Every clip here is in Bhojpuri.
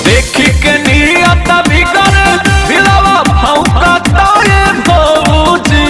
देखी के नियत बिगड़े दिलवा भौंकता ये भौजी,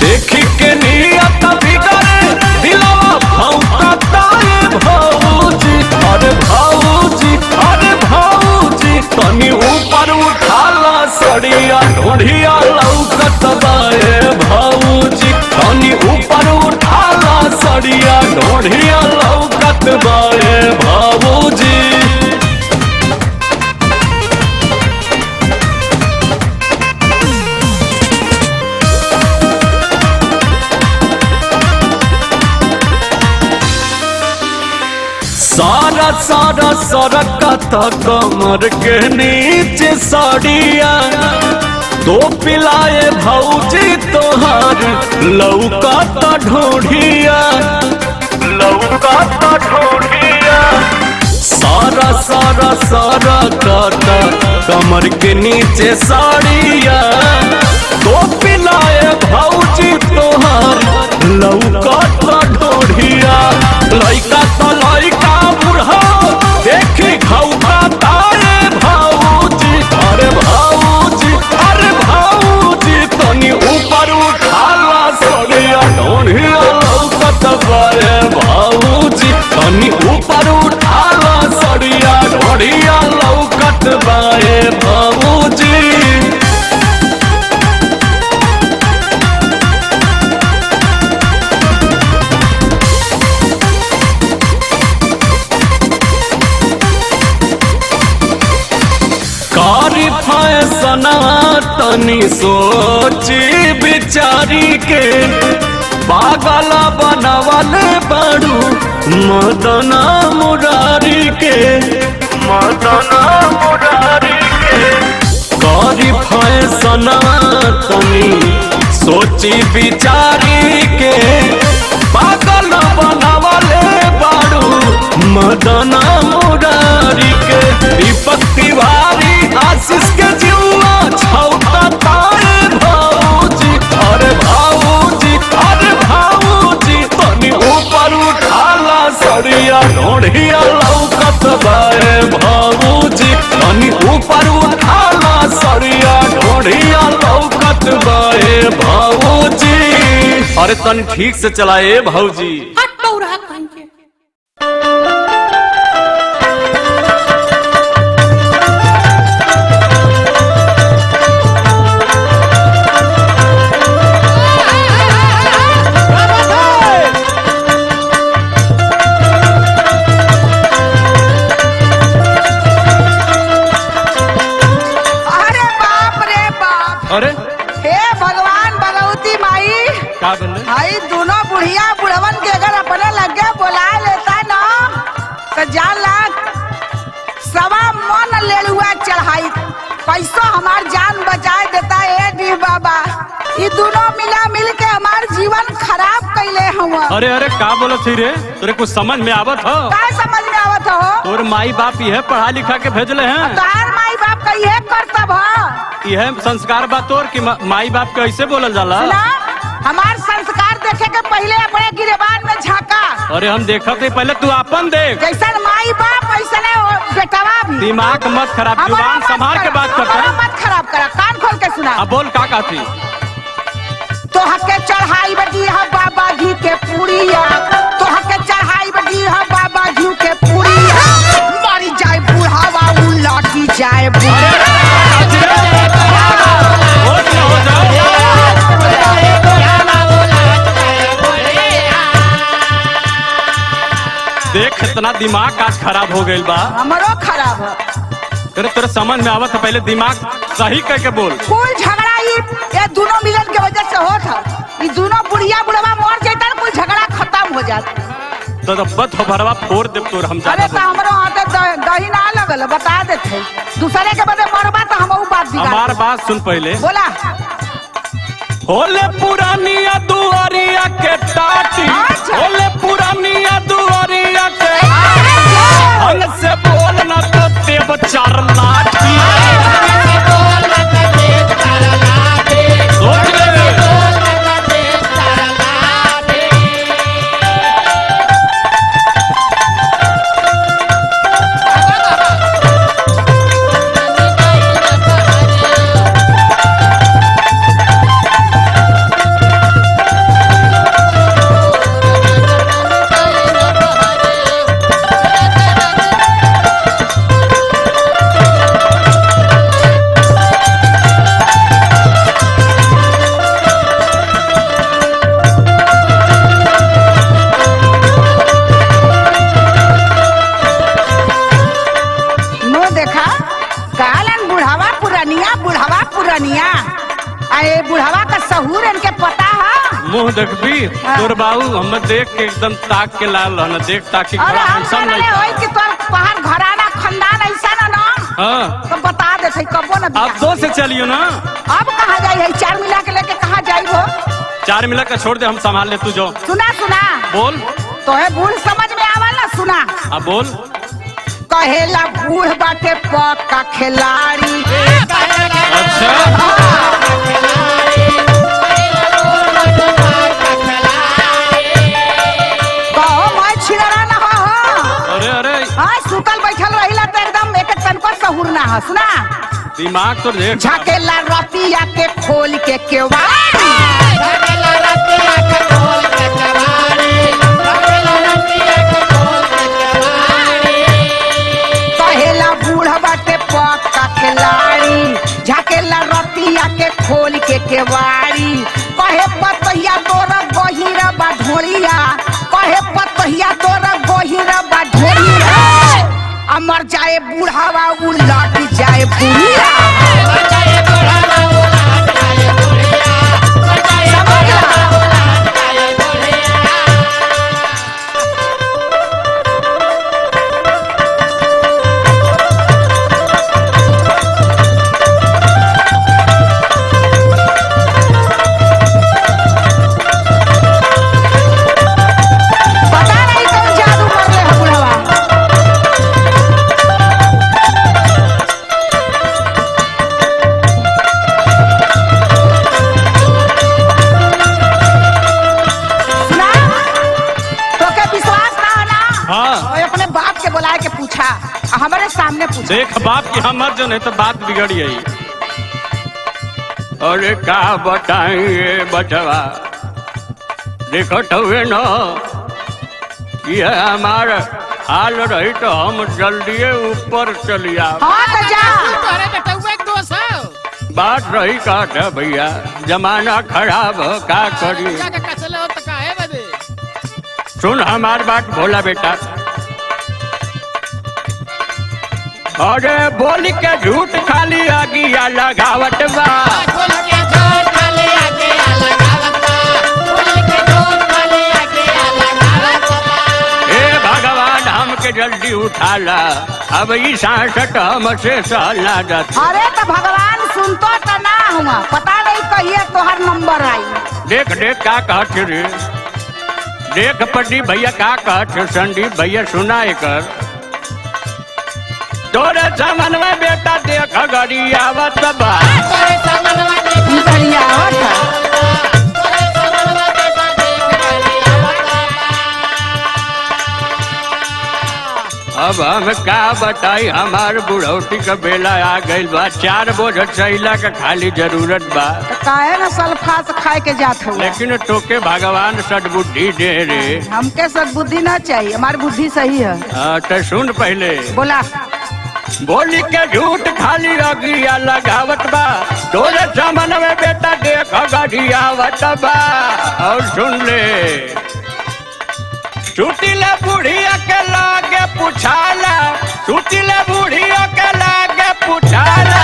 देखी के नियत बिगड़े दिलवा भौंकता ये भौजी। अरे भौजी तनी ऊपर उठाला सड़िया ढोढ़िया लौकत बा ये भौजी, तनी ऊपर उठाला सड़िया ढोढ़िया लौकत बा ये भौजी। सारा सारा सरकत कमर के नीचे साड़िया, दो पिलाए भौजी तोहार लौकत ढोढ़िया, सारा सारा सरकत कमर के नीचे साड़िया, दो पिलाए भौजी तोहार लौकत ढोढ़िया। लइका तो लइका बुढ़ा देखी घौका तारे भौजी। अरे भौजी तनी ऊपर उठाला सड़िया ढोढ़िया लौकत बा ये भौजी, तनी ऊपर उठाला सड़िया ढोढ़िया लौकत बा ये भौजी। कारी फैसना तनी सोची बिचारी के, पागल बनवल बड़ू मदना मुरारी के, कारी फैसना तनी सोची बिचारी के, पागल बनवल बड़ू मदना मुरारी के। दीपक तिवारी आशीष के जीवा छौका तारे भौजी। अरे भौजी तनी ऊपर उठाला सड़िया ढोढ़िया लौकत बा ये भौजी, तनी ऊपर उठाला सड़िया ढोढ़िया लौकत बा ये भौजी। अरे तनी ठीक से चलाए भौजी। अरे हे भगवान भगवती माई, का बोले? भाई दोनों बुढ़िया बुढ़वन के अगर अपने लगे बुला लेता ना तो जान लाख सवा मन लेलुआ चढ़ाई पैसो हमार जान बचाए देता है डी बाबा। ये दोनों मिल के हमार जीवन खराब कैले हुआ। अरे का बोलत थी रे? तोरे कुछ समझ में आवत हो? का समझ में आवत हो? तोर माई बाप यह पढ़ा लिखा के भेजले हैं। तार माई बाप का यह कर्तव्य है, यह संस्कार बा तोर कि माई बाप के ऐसे बोलल जाला? हमार संस्कार देखे के पहले अपने गिरेबान में झांका। अरे हम देखत है, पहले तू अपन देख। जैसा माई बाप वैसा बेटवा भी। दिमाग मत खराब, जुबान संभाल के बात करता है। मत खराब करा, कान खोल के सुना। अब बोल का कहती? तो हके चढ़ाई बदी है बाबा घी के पूड़िया, तो हके चढ़ाई बदी है बाबा घी के पूड़िया। मरी जाए बुढ़ावा उलाटी जाए देख इतना दिमाग आज खराब हो गई बा। हमारो खराब है। तेरे समझ में आवत है, पहले दिमाग सही करके बोल। कुल झगड़ा ये दोनों मिलन के वजह से होता है। ये दोनों बुढ़िया बुढ़वा मर जाता है, कुल झगड़ा खत्म हो जाता। तो बत हो भरवा फोड़ दे तोर हम। अरे तो हमरो आते दही ना लगल, बता देते दूसरे के बदे मरबा तो हम बात बिगाड़। हमार बात सुन पहले। बोला। होले पुरानिया दुआरिया के देखबी हाँ। तोर बाबू हम देख के एकदम ताक के लाल रहना देख ताकि अरे बड़ा हम हैंडसम कहले लड़का। होई कि तोर पहाड़ घराना खानदान ऐसा ना हाँ तो बता दे कबो ना आप दो से चलियो ना। अब कहाँ जाई है 4 मिला के लेके कहाँ जाई हो 4 मिला का छोड़ दे हम संभाल ले तू जो सुना सुना बोल। तो है बूढ़ समझ में आवा ना सुना अब बोल। कहेला बूढ़ बाटे पक्का खिलाड़ी अच्छा कहो मैं छिनरा ना हो अरे अरे हाँ सुतल बैठल रहिला तो एकदम एक तनको सहूर ना हो सुना दिमाग तो देख। झकेला रतिया के खोल के केवाड़ी कहेला बूढ़ बाटे पक्का खिलाड़ी झकेला रतिया के खोल के केवाड़ी कहे पतहिया तोरा गहिरा बा ढोलिया कहे पतहिया तोरा गहिरा बा ढोलिया अमर जाए बूढ़ावा उलट जाए बुढ़िया पता नहीं कौन जादू कर ले है बुढ़वा सुना तो के विश्वास ना है ना हाँ और अपने बाप के बुलाए के पूछा और हमारे सामने पूछा देख बाप की हम मर जो नहीं तो बात बिगड़ गई। अरे का बताइए बचवा देखत हुए न ये हमारा हाल रही तो हम जल्दी ऊपर चलिया। हाँ तो जा तोरे बेटुआ एक दोस्त है बात रही का था भैया जमाना खराब है का करी। जाके कसले हो तका है बदे सुन हमार बात भोला बेटा। अरे बोली के झूठ खाली आगिया लगावट बा बोल के झूठ खाली आके लगावत बोल के झूठ खाली आके लगावत हे भगवान हमके जल्दी उठाला अब ई सांसट हमसे सहला जात। अरे तो भगवान सुनतो तो ना हुआ पता नहीं कहिए तोहर नंबर आई देख देख का कहत रे देख पटी भैया का कहत संदीप भैया सुना एकर तोरे सामन में बेटा देख गड़ी आवत बा तोरे समनवा देख ई बढ़िया होता तोरे समनवा बेटा देख गली आवत अब हम का बताई हमार बुढ़ौती का बेला आ गइल बा 4 बोझ चैला का खाली जरूरत बा तो काहे ना सल्फास खाए के जात हुआ लेकिन तोके भगवान सद्बुद्धि दे रे। हमके सद्बुद्धि ना चाहिए हमारी बुद्धि सही है तो सुन पहले बोला बोली के झूठ खाली अगिया लगावत बा तोरे सामन में बेटा देख गड़ी आवत बा। और सुन ले सुतिले बुढ़िया के लागे पुछाला सुतिले बुढ़िया के लागे पुछाला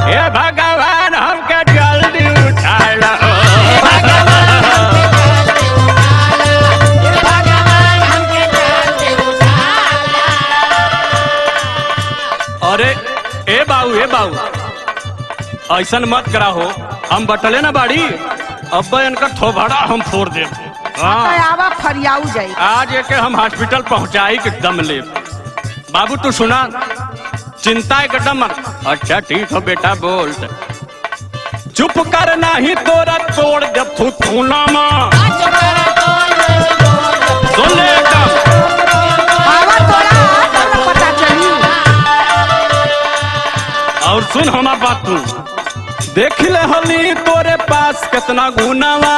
हे भगवान हमके जल्दी उठाला भगवान हमके जल्दी उठाला अरे ए बाबू ऐसन मत करा हो हम बटले ना बाड़ी अब इनका थोबड़ा हम फोड़ दे। हाँ आवा फरियाऊ जाई आज एक हम हॉस्पिटल पहुंचाई के दम ले। बाबू तू सुना चिंता एकदम मत। अच्छा ठीक हो बेटा बोल चुप कर नहीं तोरा तोड़ जब तू थूना माँ सुन ले एकदम आवा तोरा तब न पता चली और सुन हमार बात तू देख ले हली तोरे पास कितना गुनावा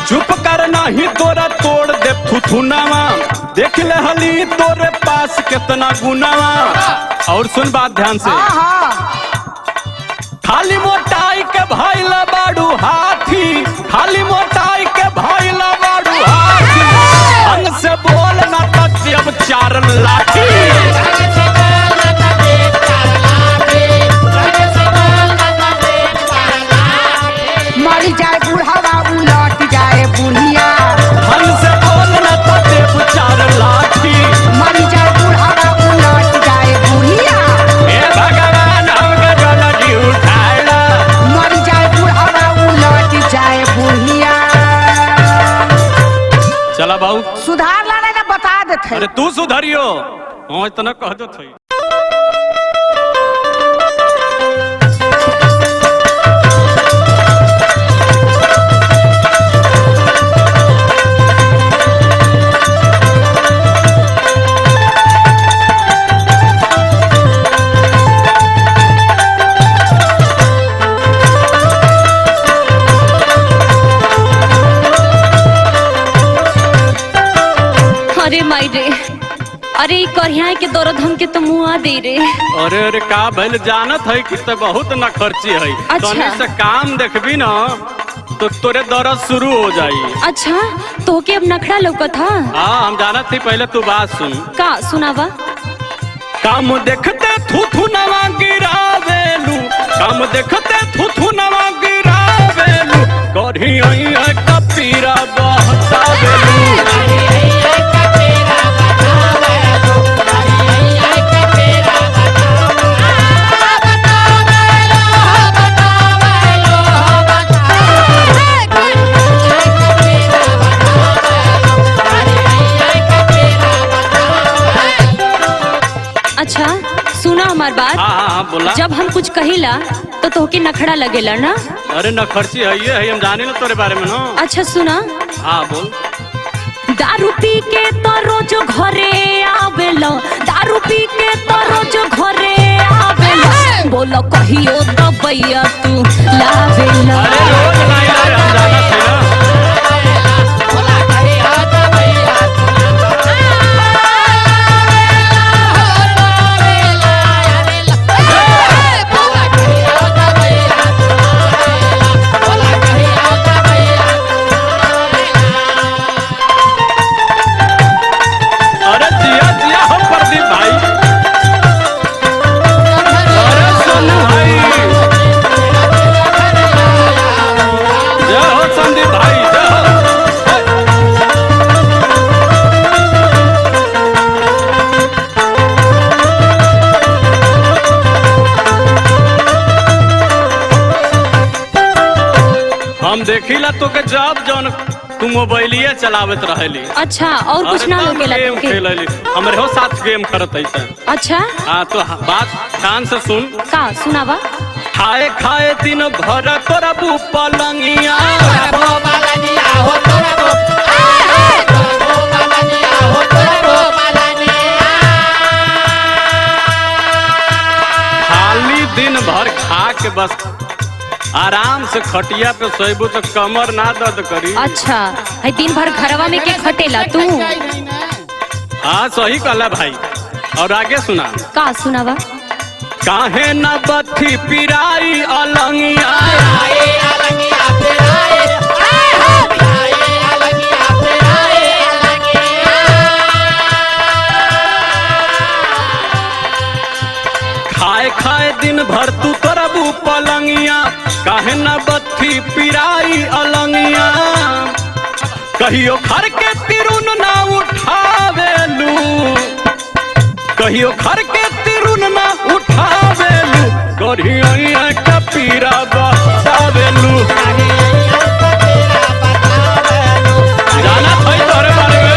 चुप कर नहीं तोरा तोड़ दे थुथुनावा देख ले हली तोरे पास कितना गुनावा। और सुन बात ध्यान से हाँ हाँ खाली मोटाई के भइला बाड़ू हाथी खाली मोटाई के भइला बाड़ू हाथी अंग से बोल ना तक अब चार लाठी हाँ इतना कह दो थई। अरे माई रे, अरे ई करिया के दर्द हमके तो मुआ दे रे। अरे अरे का भइल जानत है कि तो बहुत न खर्ची है। अच्छा। तनी से काम देखबी ना तो तोरे दर्द शुरू हो जाई। अच्छा तो के अब नखड़ा लौकत था। हाँ हम जानत थी, पहले तू बात सुन। का सुनावा। काम देखते थू नवा गिरावेलू, काम देखते थू नवा गिरावेलू, गढ़ी आई है कपीरा बहतावेलू। अच्छा सुना हमार बात। हाँ बोला। जब हम कुछ कहिला तो तोहके नखड़ा लगेला ना। अरे न खर्ची है ये है, हम जाने ना तोरे बारे में ना। अच्छा सुना। हाँ बोल। दारू पी के तो रोज घरे आवेला, दारू पी के तो रोज घरे आवेला, बोलो कहियो दबैया तू लावेला। अरे रोज नहीं रे, हम जानत थे ना। अरे जिया जिया हो प्रदीप भाई। अरे सोनू भाई। जय हो संदीप भाई, जय हो। हम देखिला तो के जब जौन तू मोबाइलिए चलावत रहेली। अच्छा और कुछ ना लगेला गेम तोहके। खेलली, हमरे हो साथ गेम करत ऐसा। अच्छा हाँ तो बात ध्यान से सुन। का सुनावा। खाए खाए दिन भर करबू पलंगिया, खाली दिन भर खा के बस आराम से खटिया पे सोइबू तो कमर ना दर्द करी। अच्छा है दिन भर घरवा में के खटेला तू। हाँ सही कहला भाई। और आगे सुना। का सुनावा। काहे न बत्ती पिराई अलंगिया, खाए खाए दिन भर तू करबू पलंगिया, काहे न बत्ती पिराई अलंगिया, कहियो घर के तिरुन ना उठावेलू, कहियो घर के तिरुन ना उठावेलू, कहियो कपीरा बतावेलू। जाना था तोरे बारे में।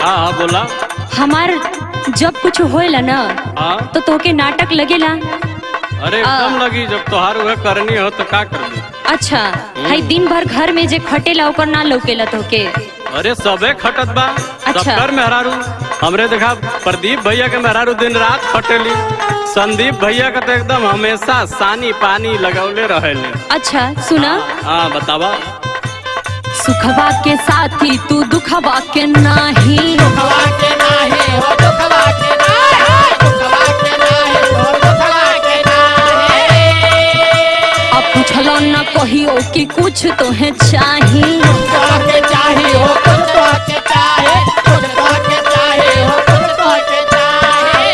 हाँ बोला। हमार जब कुछ होएला ना हाँ तो तोके नाटक लगेला। अरे एकदम लगी, जब तोहार वह करनी हो तो का करबी। अच्छा है दिन भर घर में जे खटेला ओकर ना लौकेला तोके। अरे सबे खटत बा। अच्छा। सबकर मेहरारू हमरे देखा प्रदीप भैया के मेहरारू दिन रात खटेली, संदीप भैया का तो एकदम हमेशा सानी पानी लगौले रहेले। अच्छा सुना। हाँ बतावा। सुखवा के साथी तू दुखवा के नाही। दुखवा के नाही हो दुखवा के नाही, दुखवा के नाही हो दुखवा के नाही। अब पूछलो न कहियो कि कुछ तो है चाही। कुछ तो के चाही हो कुछ तो के चाहे, कुछ तो के चाहे हो कुछ तो के चाहे।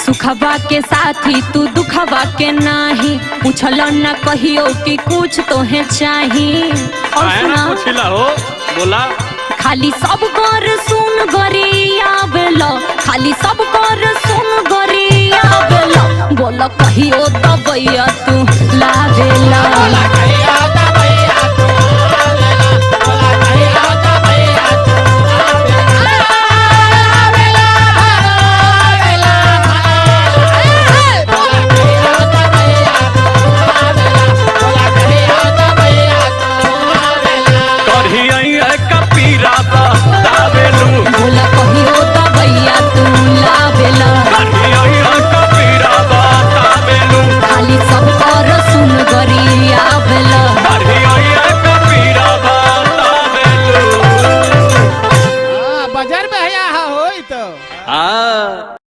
सुखवा के साथी तू दुखवा के नाही। पूछलो न कहियो कि कुछ तो है चाही। और काहे ना सुना पूछिला हो, बोला। खाली सब कर सुन गरिया बेलो, खाली सब कर सुन गरिया बेलो। बोल कहियो दबैया तू लावेला। बोला कहिया